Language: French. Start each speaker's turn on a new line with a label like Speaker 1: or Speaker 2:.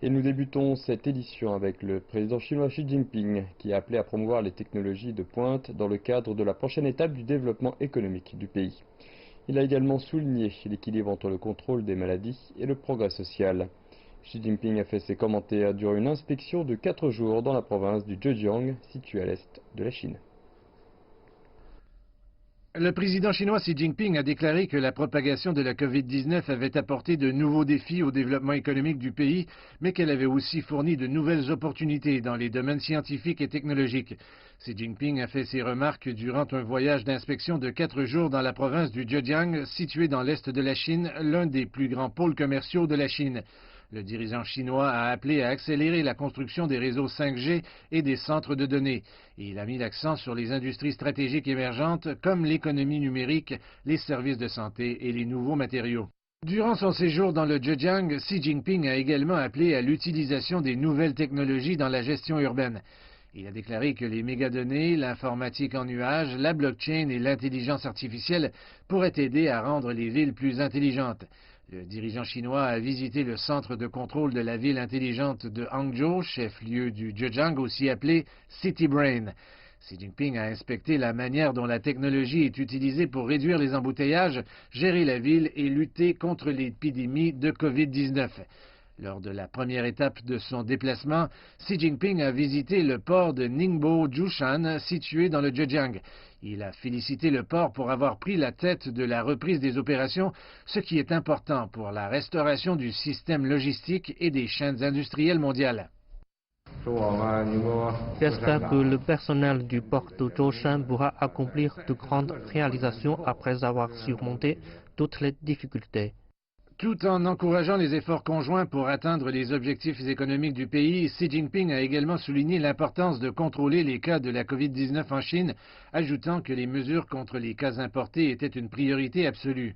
Speaker 1: Et nous débutons cette édition avec le président chinois Xi Jinping qui a appelé à promouvoir les technologies de pointe dans le cadre de la prochaine étape du développement économique du pays. Il a également souligné l'équilibre entre le contrôle des maladies et le progrès social. Xi Jinping a fait ses commentaires durant une inspection de 4 jours dans la province du Zhejiang, située à l'est de la Chine.
Speaker 2: Le président chinois Xi Jinping a déclaré que la propagation de la COVID-19 avait apporté de nouveaux défis au développement économique du pays, mais qu'elle avait aussi fourni de nouvelles opportunités dans les domaines scientifiques et technologiques. Xi Jinping a fait ces remarques durant un voyage d'inspection de 4 jours dans la province du Zhejiang, située dans l'est de la Chine, l'un des plus grands pôles commerciaux de la Chine. Le dirigeant chinois a appelé à accélérer la construction des réseaux 5G et des centres de données. Et il a mis l'accent sur les industries stratégiques émergentes comme l'économie numérique, les services de santé et les nouveaux matériaux. Durant son séjour dans le Zhejiang, Xi Jinping a également appelé à l'utilisation des nouvelles technologies dans la gestion urbaine. Il a déclaré que les mégadonnées, l'informatique en nuage, la blockchain et l'intelligence artificielle pourraient aider à rendre les villes plus intelligentes. Le dirigeant chinois a visité le centre de contrôle de la ville intelligente de Hangzhou, chef-lieu du Zhejiang, aussi appelé City Brain. Xi Jinping a inspecté la manière dont la technologie est utilisée pour réduire les embouteillages, gérer la ville et lutter contre l'épidémie de COVID-19. Lors de la première étape de son déplacement, Xi Jinping a visité le port de Ningbo-Zhoushan, situé dans le Zhejiang. Il a félicité le port pour avoir pris la tête de la reprise des opérations, ce qui est important pour la restauration du système logistique et des chaînes industrielles mondiales.
Speaker 3: J'espère que le personnel du port de Zhoushan pourra accomplir de grandes réalisations après avoir surmonté toutes les difficultés.
Speaker 2: Tout en encourageant les efforts conjoints pour atteindre les objectifs économiques du pays, Xi Jinping a également souligné l'importance de contrôler les cas de la COVID-19 en Chine, ajoutant que les mesures contre les cas importés étaient une priorité absolue.